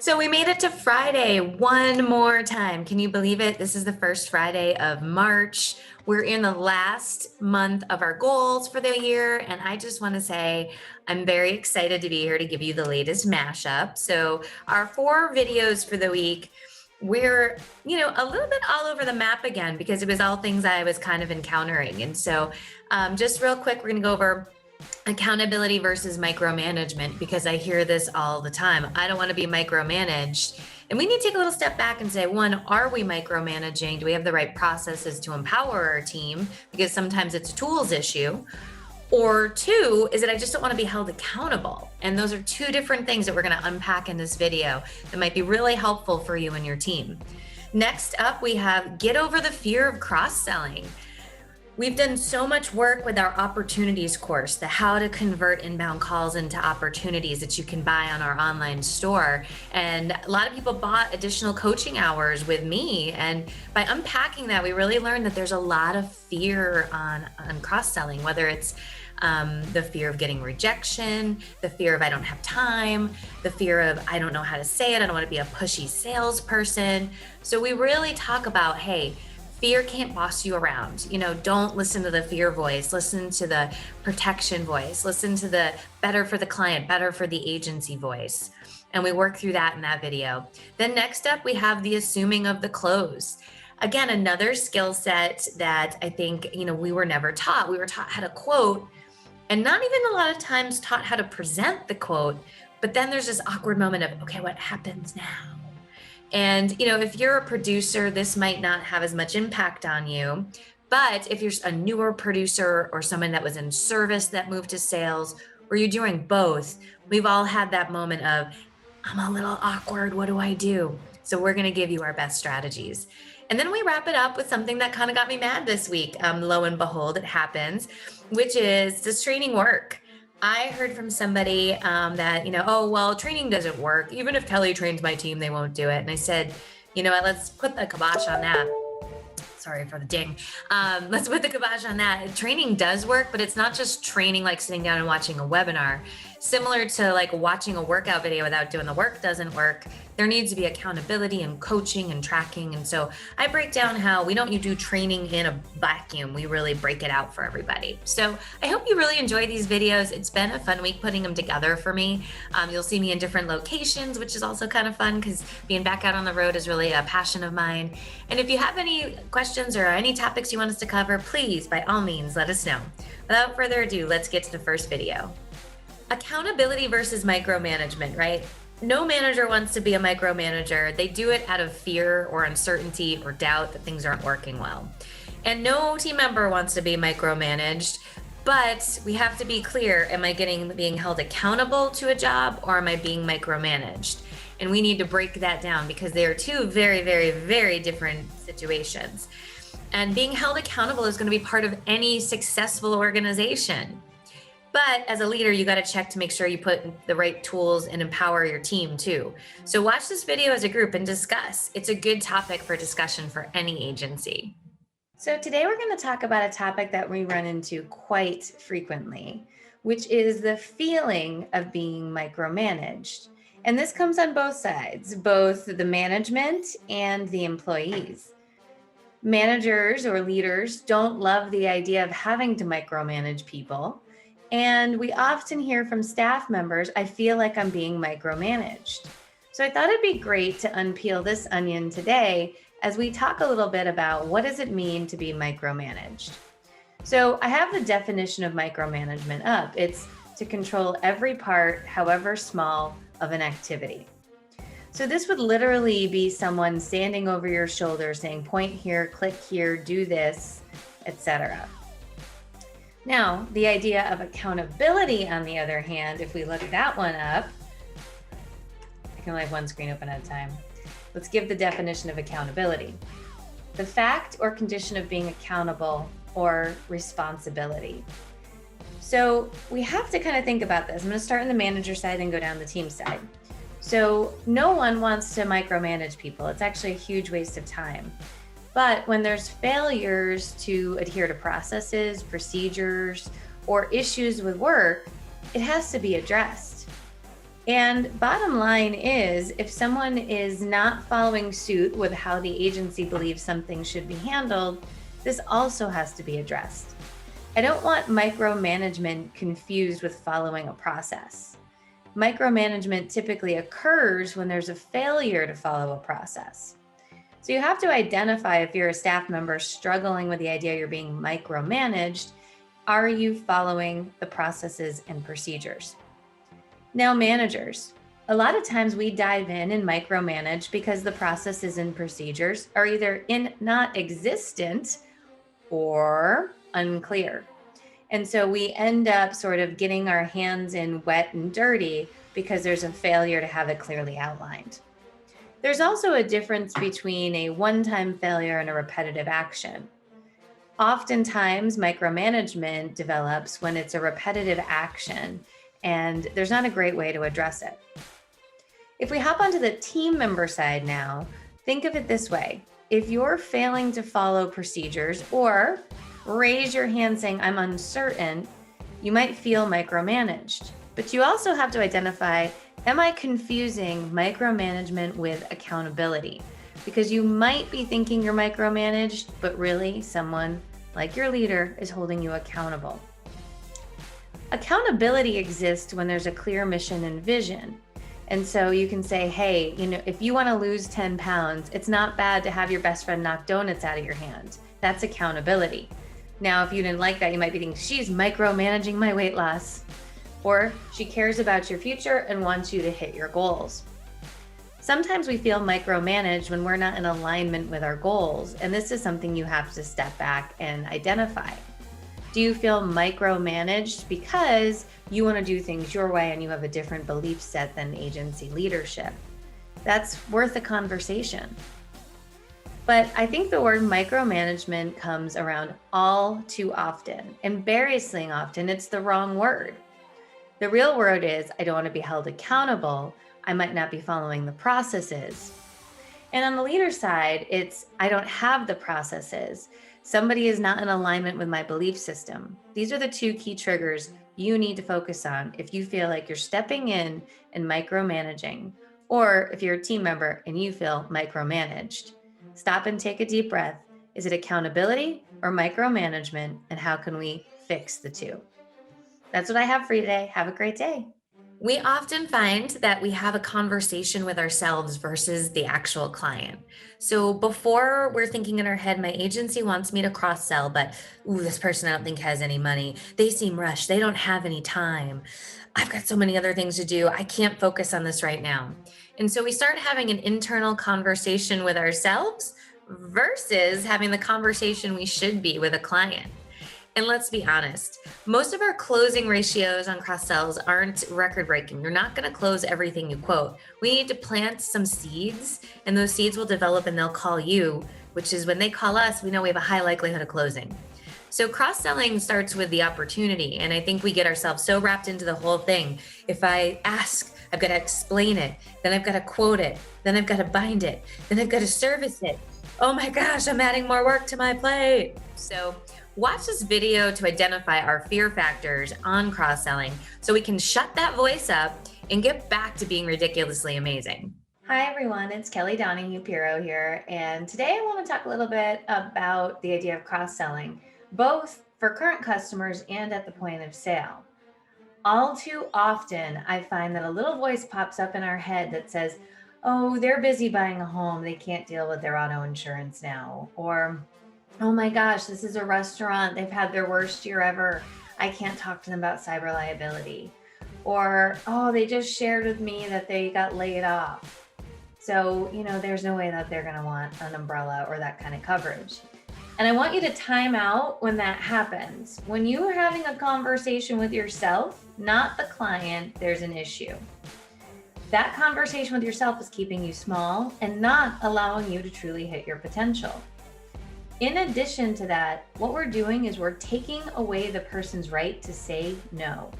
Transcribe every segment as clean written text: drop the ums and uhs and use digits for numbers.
So we made it to Friday one more time. Can you believe it? This is the first Friday of March. We're in the last month of our goals for the year. And I just want to say, I'm very excited to be here to give you the latest mashup. So our 4 videos for the week, we're, a little bit all over the map again, because it was all things I was kind of encountering. And so just real quick, we're going to go over accountability versus micromanagement, because I hear this all the time. I don't want to be micromanaged. And we need to take a little step back and say, one, are we micromanaging? Do we have the right processes to empower our team? Because sometimes it's a tools issue. Or 2, is that I just don't want to be held accountable. And those are 2 different things that we're going to unpack in this video that might be really helpful for you and your team. Next up, we have get over the fear of cross-selling. We've done so much work with our opportunities course, the how to convert inbound calls into opportunities that you can buy on our online store. And a lot of people bought additional coaching hours with me. And by unpacking that, we really learned that there's a lot of fear on cross-selling, whether it's the fear of getting rejection, the fear of I don't have time, the fear of I don't know how to say it, I don't want to be a pushy salesperson. So we really talk about, hey, fear can't boss you around. Don't listen to the fear voice. Listen to the protection voice. Listen to the better for the client, better for the agency voice. And we work through that in that video. Then next up, we have the assuming of the close. Again, another skill set that I think, we were never taught. We were taught how to quote, and not even a lot of times taught how to present the quote. But then there's this awkward moment of, okay, what happens now? And, if you're a producer, this might not have as much impact on you. But if you're a newer producer or someone that was in service that moved to sales, or you're doing both, we've all had that moment of, I'm a little awkward. What do I do? So we're going to give you our best strategies. And then we wrap it up with something that kind of got me mad this week. Lo and behold, it happens, which is, does training work? I heard from somebody that, oh, well, training doesn't work. Even if Kelly trains my team, they won't do it. And I said, you know what, let's put the kibosh on that. Sorry for the ding. Let's put the kibosh on that. Training does work, but it's not just training like sitting down and watching a webinar. Similar to like watching a workout video without doing the work doesn't work. There needs to be accountability and coaching and tracking. And so I break down how we don't do training in a vacuum. We really break it out for everybody. So I hope you really enjoy these videos. It's been a fun week putting them together for me. You'll see me in different locations, which is also kind of fun because being back out on the road is really a passion of mine. And if you have any questions or any topics you want us to cover, please, by all means, let us know. Without further ado, let's get to the first video. Accountability versus micromanagement, right? No manager wants to be a micromanager. They do it out of fear or uncertainty or doubt that things aren't working well. And no team member wants to be micromanaged, but we have to be clear, am I being held accountable to a job, or am I being micromanaged? And we need to break that down because they are 2 very, very, very different situations. And being held accountable is going to be part of any successful organization. But as a leader, you got to check to make sure you put the right tools and empower your team too. So watch this video as a group and discuss. It's a good topic for discussion for any agency. So today we're going to talk about a topic that we run into quite frequently, which is the feeling of being micromanaged. And this comes on both sides, both the management and the employees. Managers or leaders don't love the idea of having to micromanage people. And we often hear from staff members, I feel like I'm being micromanaged. So I thought it'd be great to unpeel this onion today as we talk a little bit about what does it mean to be micromanaged. So I have the definition of micromanagement up. It's to control every part, however small, of an activity. So this would literally be someone standing over your shoulder saying, point here, click here, do this, etc. Now, the idea of accountability, on the other hand, if we look that one up, I can only have one screen open at a time. Let's give the definition of accountability. The fact or condition of being accountable or responsibility. So we have to kind of think about this. I'm going to start on the manager side and go down the team side. So no one wants to micromanage people. It's actually a huge waste of time. But when there's failures to adhere to processes, procedures, or issues with work, it has to be addressed. And bottom line is, if someone is not following suit with how the agency believes something should be handled, this also has to be addressed. I don't want micromanagement confused with following a process. Micromanagement typically occurs when there's a failure to follow a process. So you have to identify if you're a staff member struggling with the idea you're being micromanaged. Are you following the processes and procedures? Now, managers. A lot of times we dive in and micromanage because the processes and procedures are either not existent or unclear. And so we end up sort of getting our hands in wet and dirty because there's a failure to have it clearly outlined. There's also a difference between a one-time failure and a repetitive action. Oftentimes, micromanagement develops when it's a repetitive action, and there's not a great way to address it. If we hop onto the team member side now, think of it this way. If you're failing to follow procedures or raise your hand saying, I'm uncertain, you might feel micromanaged. But you also have to identify, am I confusing micromanagement with accountability? Because you might be thinking you're micromanaged, but really someone like your leader is holding you accountable. Accountability exists when there's a clear mission and vision. And so you can say, hey, if you want to lose 10 pounds, it's not bad to have your best friend knock donuts out of your hand. That's accountability. Now, if you didn't like that, you might be thinking, she's micromanaging my weight loss. Or she cares about your future and wants you to hit your goals. Sometimes we feel micromanaged when we're not in alignment with our goals. And this is something you have to step back and identify. Do you feel micromanaged because you want to do things your way and you have a different belief set than agency leadership? That's worth a conversation. But I think the word micromanagement comes around all too often. Embarrassingly often, it's the wrong word. The real word is, I don't want to be held accountable. I might not be following the processes. And on the leader side, it's, I don't have the processes. Somebody is not in alignment with my belief system. These are the two key triggers you need to focus on if you feel like you're stepping in and micromanaging, or if you're a team member and you feel micromanaged. Stop and take a deep breath. Is it accountability or micromanagement? And how can we fix the two? That's what I have for you today. Have a great day. We often find that we have a conversation with ourselves versus the actual client. So before we're thinking in our head, my agency wants me to cross sell, but this person I don't think has any money. They seem rushed. They don't have any time. I've got so many other things to do. I can't focus on this right now. And so we start having an internal conversation with ourselves versus having the conversation we should be with a client. And let's be honest, most of our closing ratios on cross sells aren't record breaking. You're not going to close everything you quote. We need to plant some seeds, and those seeds will develop and they'll call you, which is when they call us, we know we have a high likelihood of closing. So cross-selling starts with the opportunity. And I think we get ourselves so wrapped into the whole thing. If I ask, I've got to explain it, then I've got to quote it, then I've got to bind it, then I've got to service it. Oh my gosh, I'm adding more work to my plate. So watch this video to identify our fear factors on cross-selling so we can shut that voice up and get back to being ridiculously amazing. Hi everyone, it's Kelly Donahue-Piro here, and today I want to talk a little bit about the idea of cross-selling, both for current customers and at the point of sale. All too often, I find that a little voice pops up in our head that says, oh, they're busy buying a home, they can't deal with their auto insurance now, or oh my gosh, this is a restaurant, they've had their worst year ever, I can't talk to them about cyber liability. Or, oh, they just shared with me that they got laid off. So, there's no way that they're gonna want an umbrella or that kind of coverage. And I want you to time out when that happens. When you are having a conversation with yourself, not the client, there's an issue. That conversation with yourself is keeping you small and not allowing you to truly hit your potential. In addition to that, what we're doing is we're taking away the person's right to say no.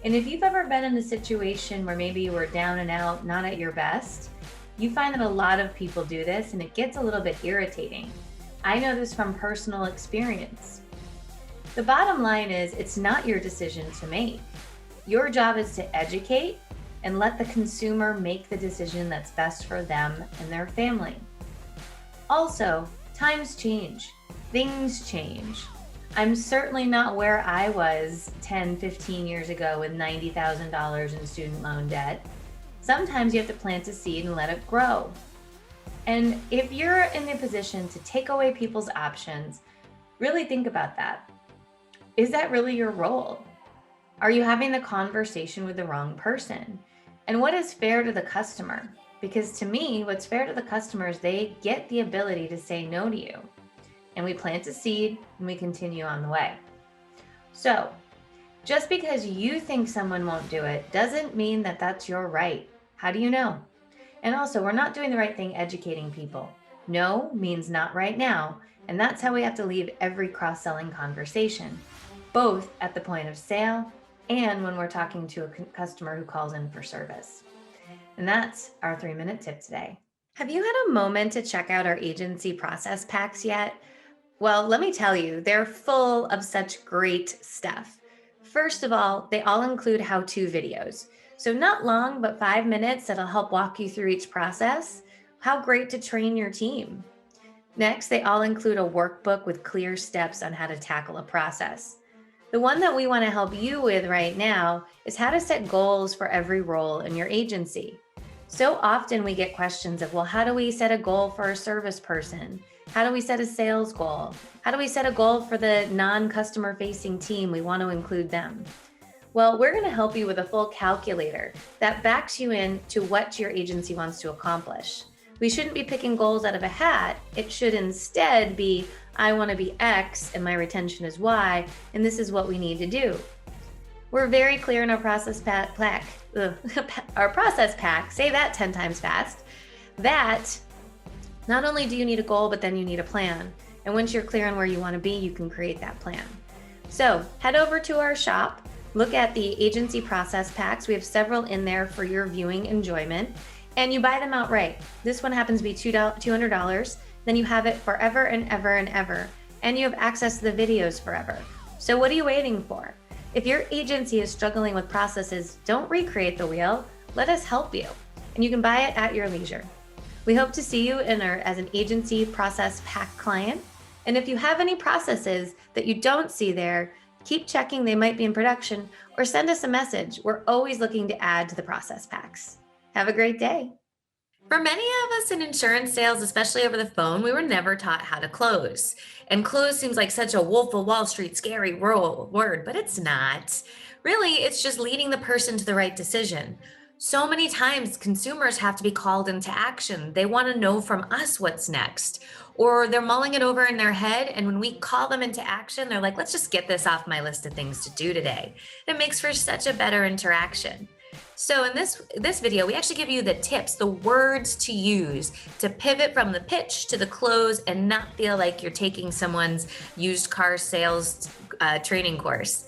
And if you've ever been in a situation where maybe you were down and out, not at your best, you find that a lot of people do this and it gets a little bit irritating. I know this from personal experience. The bottom line is it's not your decision to make. Your job is to educate, and let the consumer make the decision that's best for them and their family. Also, times change, things change. I'm certainly not where I was 10, 15 years ago with $90,000 in student loan debt. Sometimes you have to plant a seed and let it grow. And if you're in the position to take away people's options, really think about that. Is that really your role? Are you having the conversation with the wrong person? And what is fair to the customer? Because to me, what's fair to the customer is they get the ability to say no to you. And we plant a seed and we continue on the way. So just because you think someone won't do it doesn't mean that that's your right. How do you know? And also, we're not doing the right thing educating people. No means not right now. And that's how we have to leave every cross-selling conversation, both at the point of sale and when we're talking to a customer who calls in for service. And that's our 3-minute tip today. Have you had a moment to check out our agency process packs yet? Well, let me tell you, they're full of such great stuff. First of all, they all include how-to videos. So not long, but 5 minutes that'll help walk you through each process. How great to train your team. Next, they all include a workbook with clear steps on how to tackle a process. The one that we want to help you with right now is how to set goals for every role in your agency. So often we get questions of, well, how do we set a goal for a service person? How do we set a sales goal? How do we set a goal for the non-customer facing team? We want to include them. Well, we're going to help you with a full calculator that backs you into what your agency wants to accomplish. We shouldn't be picking goals out of a hat. It should instead be, I want to be X and my retention is Y, and this is what we need to do. We're very clear in our process pack, say that 10 times fast, that not only do you need a goal, but then you need a plan. And once you're clear on where you want to be, you can create that plan. So head over to our shop, look at the agency process packs. We have several in there for your viewing enjoyment, and you buy them outright. This one happens to be $200. Then you have it forever and ever and ever, and you have access to the videos forever. So what are you waiting for? If your agency is struggling with processes, don't recreate the wheel. Let us help you, and you can buy it at your leisure. We hope to see you as an agency process pack client. And if you have any processes that you don't see there, keep checking, they might be in production, or send us a message. We're always looking to add to the process packs. Have a great day. For many of us in insurance sales, especially over the phone, we were never taught how to close. And close seems like such a Wolf of Wall Street scary word, but it's not. Really, it's just leading the person to the right decision. So many times consumers have to be called into action. They want to know from us what's next, or they're mulling it over in their head. And when we call them into action, they're like, let's just get this off my list of things to do today. It makes for such a better interaction. So in this video, we actually give you the tips, the words to use to pivot from the pitch to the close and not feel like you're taking someone's used car sales training course.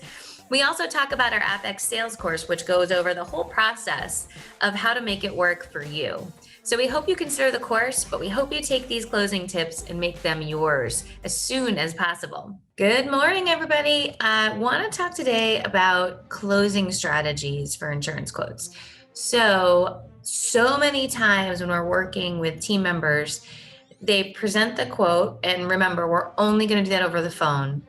We also talk about our FX sales course, which goes over the whole process of how to make it work for you. So we hope you consider the course, but we hope you take these closing tips and make them yours as soon as possible. Good morning, everybody. I want to talk today about closing strategies for insurance quotes. So many times when we're working with team members, they present the quote, and remember, we're only going to do that over the phone.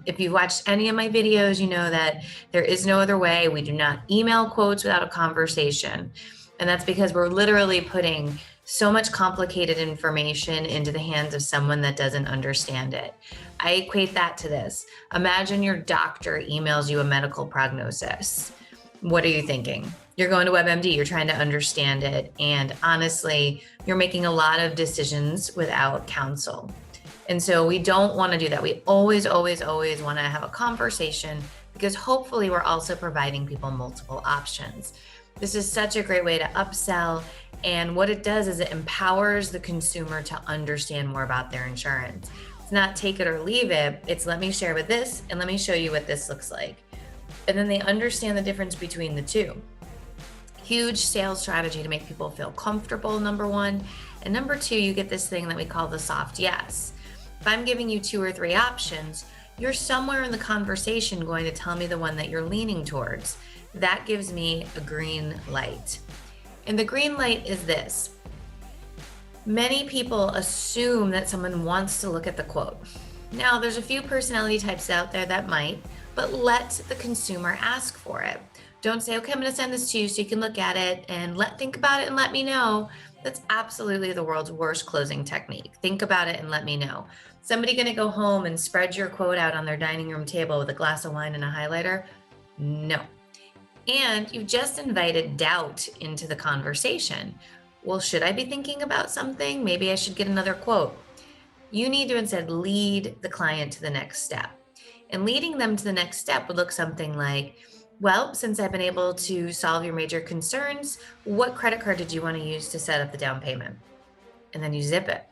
If you've watched any of my videos, you know that there is no other way. We do not email quotes without a conversation. And that's because we're literally putting so much complicated information into the hands of someone that doesn't understand it. I equate that to this. Imagine your doctor emails you a medical prognosis. What are you thinking? You're going to WebMD, you're trying to understand it. And honestly, you're making a lot of decisions without counsel. And so we don't want to do that. We always want to have a conversation, because hopefully we're also providing people multiple options. This is such a great way to upsell. And what it does is it empowers the consumer to understand more about their insurance. It's not take it or leave it. It's let me share with this and let me show you what this looks like. And then they understand the difference between the two. Huge sales strategy to make people feel comfortable, number one. And number two, you get this thing that we call the soft yes. If I'm giving you 2 or 3 options, you're somewhere in the conversation going to tell me the one that you're leaning towards. that gives me a green light. And the green light is this. Many people assume that someone wants to look at the quote. Now, there's a few personality types out there that might, but let the consumer ask for it. Don't say, okay, I'm going to send this to you so you can look at it and think about it and let me know. That's absolutely the world's worst closing technique. Think about it and let me know. Somebody going to go home and spread your quote out on their dining room table with a glass of wine and a highlighter? No. And you've just invited doubt into the conversation. Well, should I be thinking about something? Maybe I should get another quote. You need to instead lead the client to the next step. And leading them to the next step would look something like, well, since I've been able to solve your major concerns, what credit card did you want to use to set up the down payment? And then you zip it.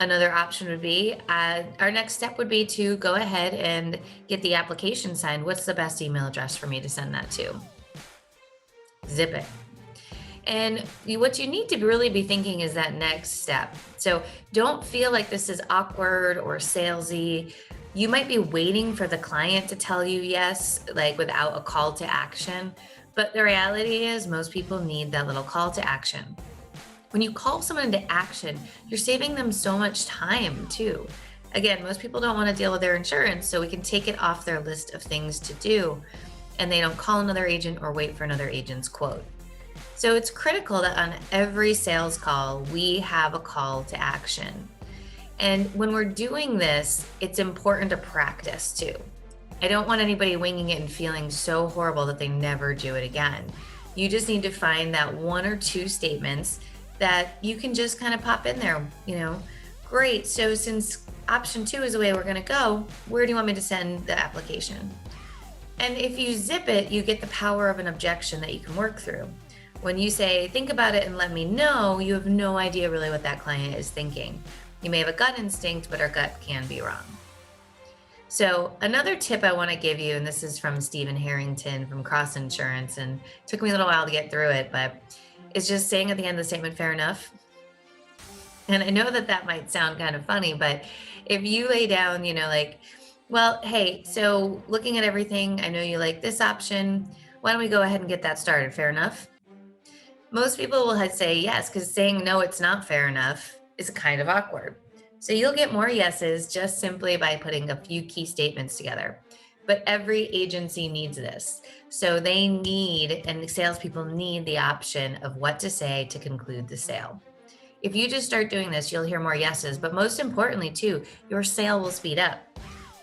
Another option would be, our next step would be to go ahead and get the application signed. What's the best email address for me to send that to? Zip it. And what you need to really be thinking is that next step. So don't feel like this is awkward or salesy. You might be waiting for the client to tell you yes, like without a call to action. But the reality is most people need that little call to action. When you call someone into action, you're saving them so much time too. Again, most people don't want to deal with their insurance, so we can take it off their list of things to do, and they don't call another agent or wait for another agent's quote. So it's critical that on every sales call, we have a call to action. And when we're doing this, it's important to practice too. I don't want anybody winging it and feeling so horrible that they never do it again. You just need to find that one or two statements that you can just kind of pop in there, great. So since option 2 is the way we're going to go, where do you want me to send the application? And if you zip it, you get the power of an objection that you can work through. When you say, think about it and let me know, you have no idea really what that client is thinking. You may have a gut instinct, but our gut can be wrong. So another tip I want to give you, and this is from Stephen Harrington from Cross Insurance, and it took me a little while to get through it, but it's just saying at the end of the statement, fair enough. And I know that might sound kind of funny, but if you lay down, well, hey, so looking at everything, I know you like this option. Why don't we go ahead and get that started? Fair enough? Most people will say yes, because saying no, it's not fair enough is kind of awkward. So you'll get more yeses just simply by putting a few key statements together. But every agency needs this. So they need, and the salespeople need the option of what to say to conclude the sale. If you just start doing this, you'll hear more yeses, but most importantly too, your sale will speed up.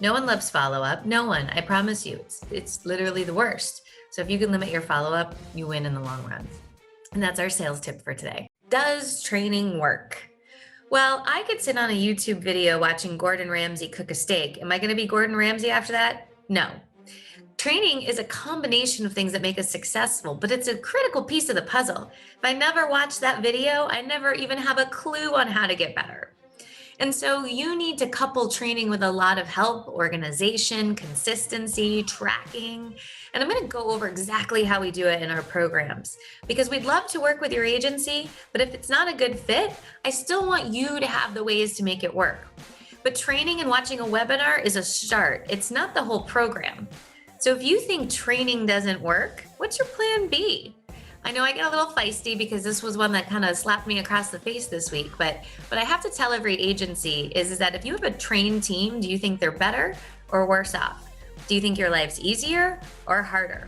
No one loves follow-up, no one, I promise you, it's literally the worst. So if you can limit your follow-up, you win in the long run. And that's our sales tip for today. Does training work? Well, I could sit on a YouTube video watching Gordon Ramsay cook a steak. Am I going to be Gordon Ramsay after that? No. Training is a combination of things that make us successful, but it's a critical piece of the puzzle. If I never watch that video, I never even have a clue on how to get better. And so you need to couple training with a lot of help, organization, consistency, tracking. And I'm going to go over exactly how we do it in our programs, because we'd love to work with your agency, but if it's not a good fit, I still want you to have the ways to make it work. But training and watching a webinar is a start. It's not the whole program. So if you think training doesn't work, what's your plan B? I know I get a little feisty because this was one that kind of slapped me across the face this week, but I have to tell every agency is that if you have a trained team, do you think they're better or worse off? Do you think your life's easier or harder?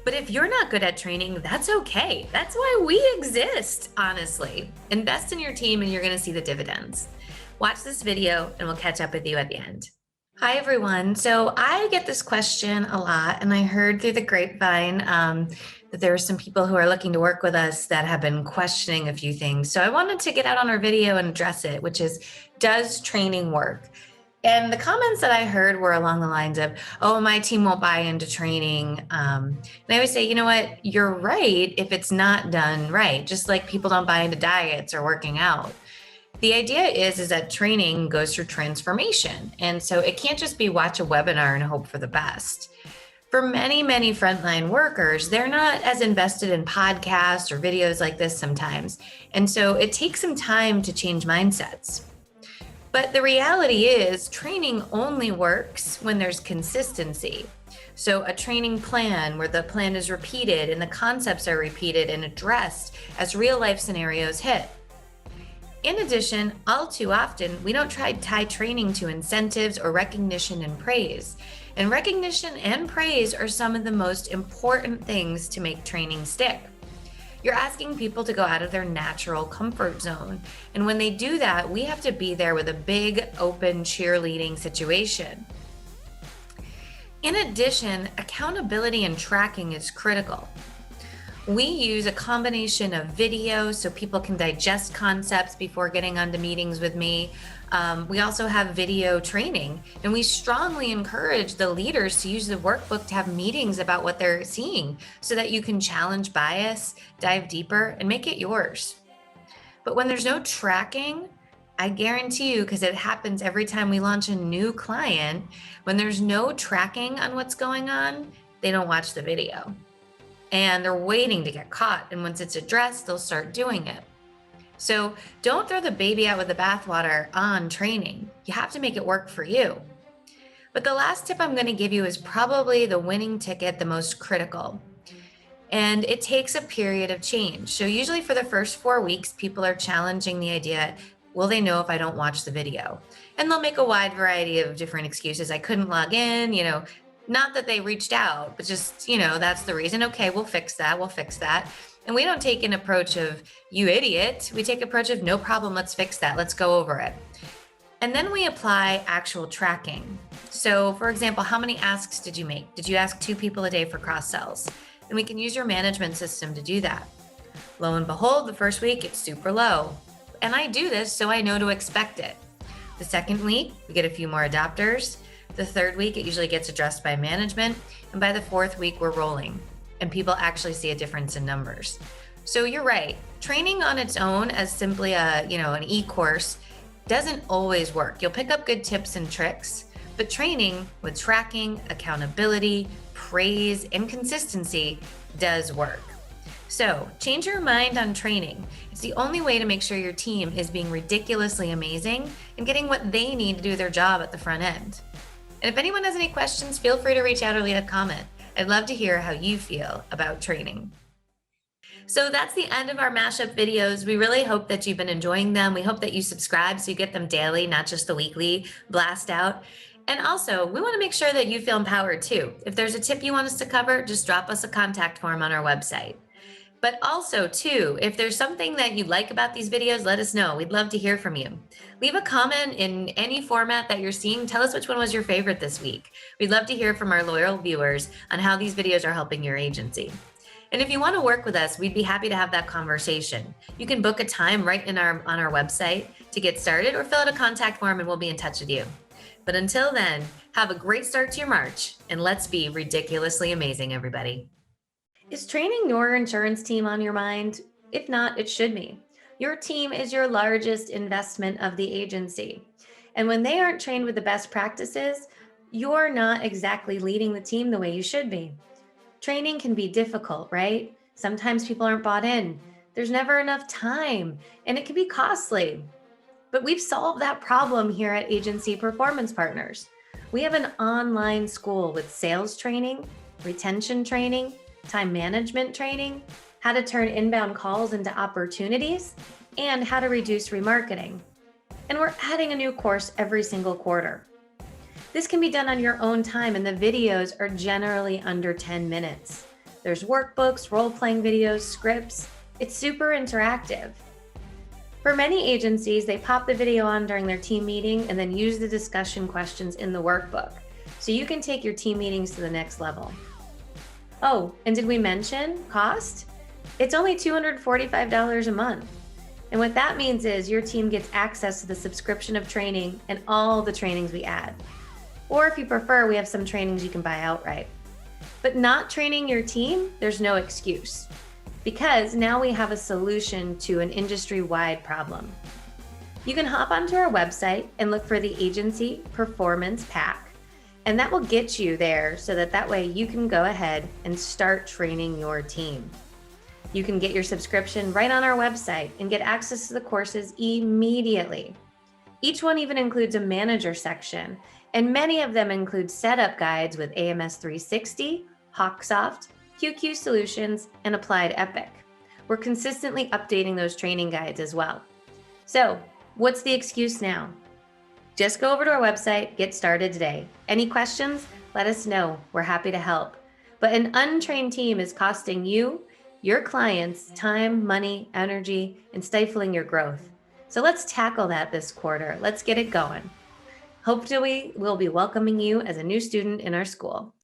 But if you're not good at training, that's okay. That's why we exist, honestly. Invest in your team and you're going to see the dividends. Watch this video and we'll catch up with you at the end. Hi, everyone. So I get this question a lot, and I heard through the grapevine that there are some people who are looking to work with us that have been questioning a few things. So I wanted to get out on our video and address it, which is, does training work? And the comments that I heard were along the lines of, oh, my team won't buy into training. And I always say, you know what, you're right if it's not done right, just like people don't buy into diets or working out. The idea is that training goes through transformation. And so it can't just be watch a webinar and hope for the best. For many, many frontline workers, they're not as invested in podcasts or videos like this sometimes. And so it takes some time to change mindsets. But the reality is training only works when there's consistency. So a training plan where the plan is repeated and the concepts are repeated and addressed as real life scenarios hit. In addition, all too often, we don't tie training to incentives or recognition and praise. And recognition and praise are some of the most important things to make training stick. You're asking people to go out of their natural comfort zone. And when they do that, we have to be there with a big, open cheerleading situation. In addition, accountability and tracking is critical. We use a combination of video so people can digest concepts before getting onto meetings with me. We also have video training, and we strongly encourage the leaders to use the workbook to have meetings about what they're seeing so that you can challenge bias, dive deeper, and make it yours. But when there's no tracking, I guarantee you, because it happens every time we launch a new client, when there's no tracking on what's going on, they don't watch the video. And they're waiting to get caught. And once it's addressed, they'll start doing it. So don't throw the baby out with the bathwater on training. You have to make it work for you. But the last tip I'm going to give you is probably the winning ticket, the most critical. And it takes a period of change. So usually for the first 4 weeks, people are challenging the idea, will they know if I don't watch the video? And they'll make a wide variety of different excuses. I couldn't log in, not that they reached out, but just, that's the reason. Okay, we'll fix that. And we don't take an approach of, you idiot. We take an approach of, no problem, let's fix that. Let's go over it. And then we apply actual tracking. So for example, how many asks did you make? Did you ask 2 people a day for cross sells? And we can use your management system to do that. Lo and behold, the first week, it's super low. And I do this so I know to expect it. The second week, we get a few more adopters. The third week, it usually gets addressed by management. And by the 4th week, we're rolling. And people actually see a difference in numbers. So you're right. Training on its own as simply an e-course doesn't always work. You'll pick up good tips and tricks, but training with tracking, accountability, praise, and consistency does work. So change your mind on training. It's the only way to make sure your team is being ridiculously amazing and getting what they need to do their job at the front end. And if anyone has any questions, feel free to reach out or leave a comment. I'd love to hear how you feel about training. So that's the end of our Mashup videos. We really hope that you've been enjoying them. We hope that you subscribe so you get them daily, not just the weekly blast out. And also, we want to make sure that you feel empowered too. If there's a tip you want us to cover, just drop us a contact form on our website. But also too, if there's something that you like about these videos, let us know. We'd love to hear from you. Leave a comment in any format that you're seeing. Tell us which one was your favorite this week. We'd love to hear from our loyal viewers on how these videos are helping your agency. And if you want to work with us, we'd be happy to have that conversation. You can book a time right on our website to get started, or fill out a contact form and we'll be in touch with you. But until then, have a great start to your March, and let's be ridiculously amazing, everybody. Is training your insurance team on your mind? If not, it should be. Your team is your largest investment of the agency. And when they aren't trained with the best practices, you're not exactly leading the team the way you should be. Training can be difficult, right? Sometimes people aren't bought in. There's never enough time, and it can be costly. But we've solved that problem here at Agency Performance Partners. We have an online school with sales training, retention training, time management training, how to turn inbound calls into opportunities, and how to reduce remarketing. And we're adding a new course every single quarter. This can be done on your own time, and the videos are generally under 10 minutes. There's workbooks, role-playing videos, scripts. It's super interactive. For many agencies, they pop the video on during their team meeting and then use the discussion questions in the workbook, so you can take your team meetings to the next level. Oh, and did we mention cost? It's only $245 a month. And what that means is your team gets access to the subscription of training and all the trainings we add. Or if you prefer, we have some trainings you can buy outright. But not training your team, there's no excuse, because now we have a solution to an industry-wide problem. You can hop onto our website and look for the Agency Performance Pack. And that will get you there so that way you can go ahead and start training your team. You can get your subscription right on our website and get access to the courses immediately. Each one even includes a manager section, and many of them include setup guides with AMS 360, Hawksoft, QQ Solutions, and Applied Epic. We're consistently updating those training guides as well. So, what's the excuse now? Just go over to our website, get started today. Any questions? Let us know. We're happy to help. But an untrained team is costing you, your clients, time, money, energy, and stifling your growth. So let's tackle that this quarter. Let's get it going. Hopefully, we'll be welcoming you as a new student in our school.